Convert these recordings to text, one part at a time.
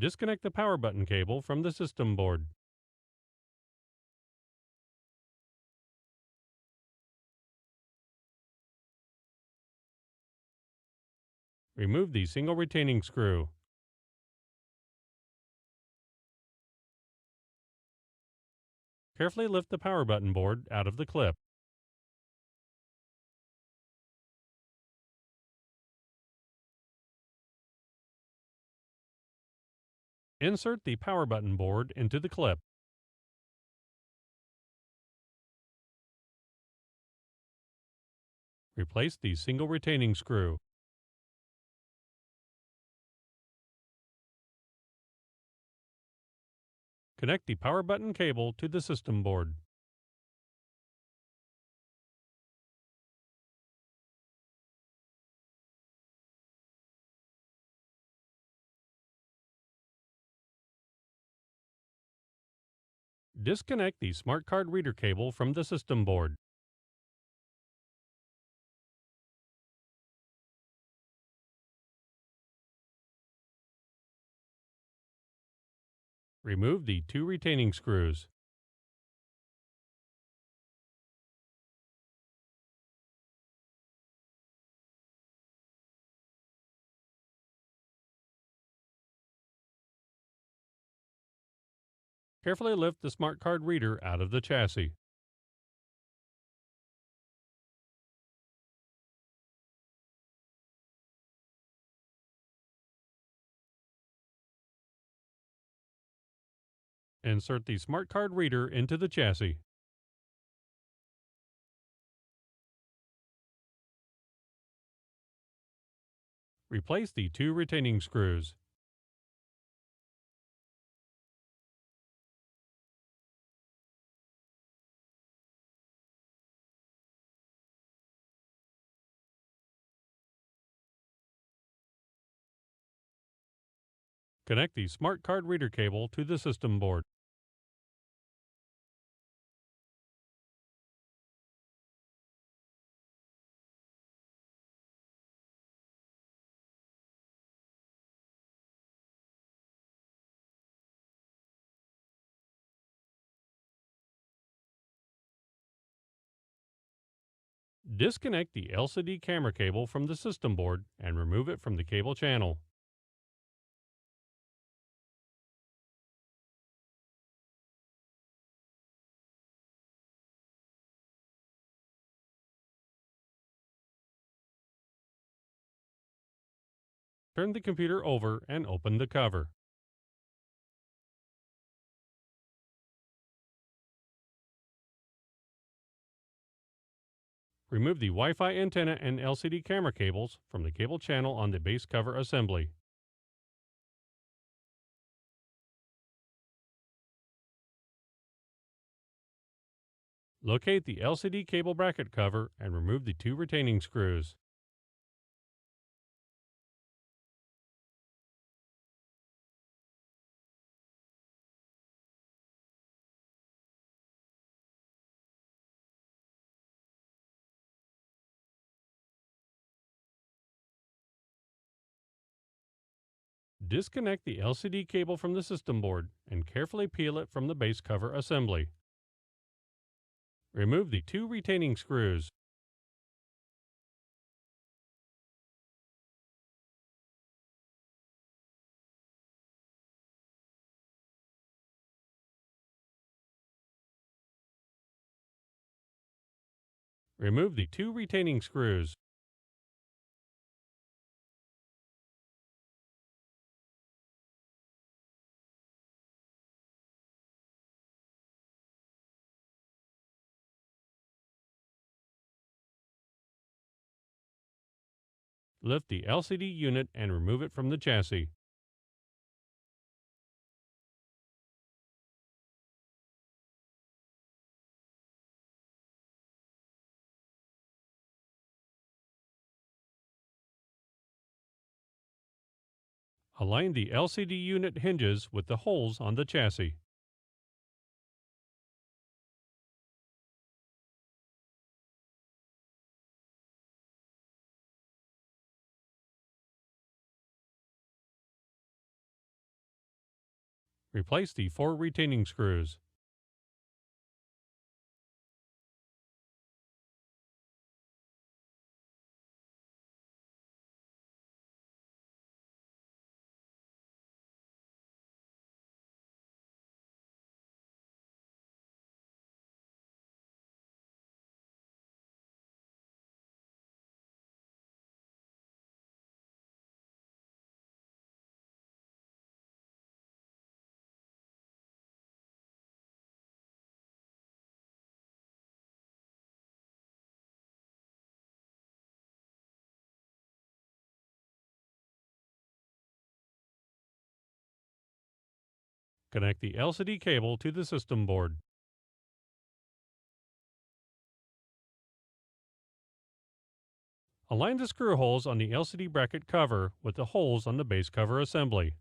Disconnect the power button cable from the system board. Remove the single retaining screw. Carefully lift the power button board out of the clip. Insert the power button board into the clip. Replace the single retaining screw. Connect the power button cable to the system board. Disconnect the smart card reader cable from the system board. Remove the 2 retaining screws. Carefully lift the smart card reader out of the chassis. Insert the smart card reader into the chassis. Replace the 2 retaining screws. Connect the smart card reader cable to the system board. Disconnect the LCD camera cable from the system board and remove it from the cable channel. Turn the computer over and open the cover. Remove the Wi-Fi antenna and LCD camera cables from the cable channel on the base cover assembly. Locate the LCD cable bracket cover and remove the 2 retaining screws. Disconnect the LCD cable from the system board and carefully peel it from the base cover assembly. Remove the 2 retaining screws. Remove the 2 retaining screws. Lift the LCD unit and remove it from the chassis. Align the LCD unit hinges with the holes on the chassis. Replace the 4 retaining screws. Connect the LCD cable to the system board. Align the screw holes on the LCD bracket cover with the holes on the base cover assembly.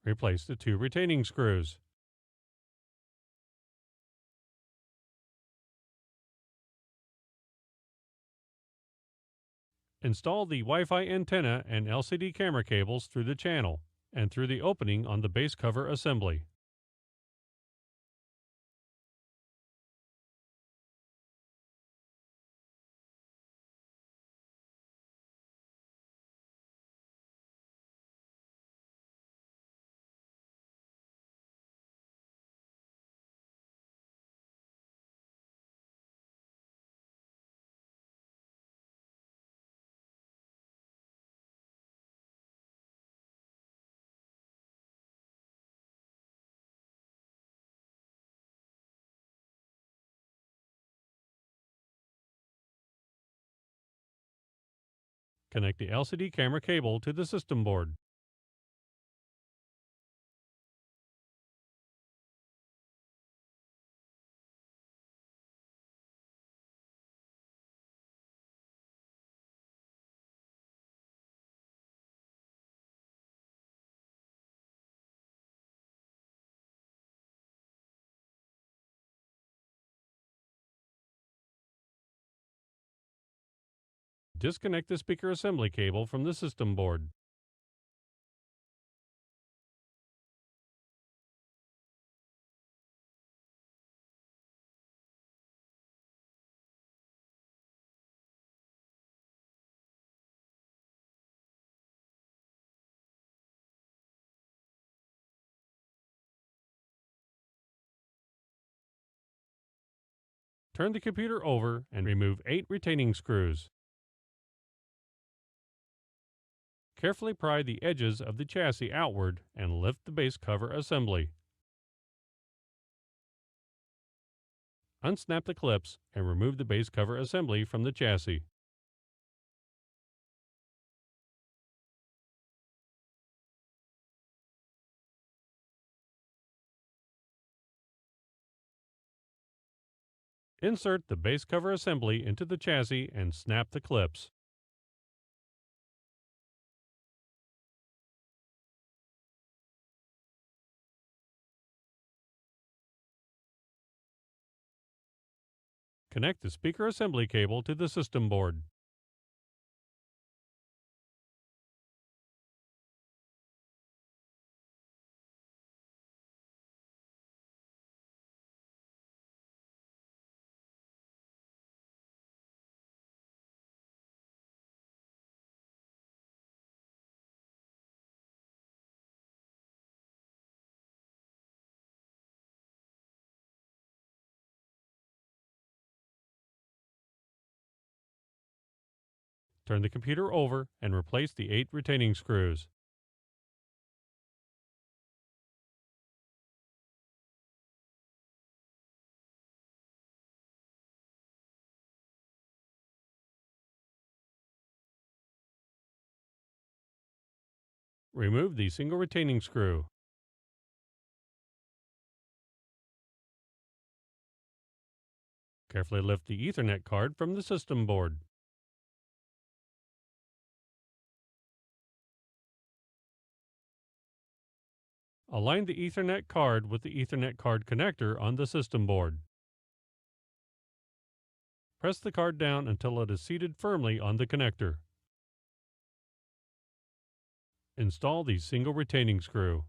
Replace the 2 retaining screws. Install the Wi-Fi antenna and LCD camera cables through the channel and through the opening on the base cover assembly. Connect the LCD camera cable to the system board. Disconnect the speaker assembly cable from the system board. Turn the computer over and remove 8 retaining screws. Carefully pry the edges of the chassis outward and lift the base cover assembly. Unsnap the clips and remove the base cover assembly from the chassis. Insert the base cover assembly into the chassis and snap the clips. Connect the speaker assembly cable to the system board. Turn the computer over and replace the 8 retaining screws. Remove the single retaining screw. Carefully lift the Ethernet card from the system board. Align the Ethernet card with the Ethernet card connector on the system board. Press the card down until it is seated firmly on the connector. Install the single retaining screw.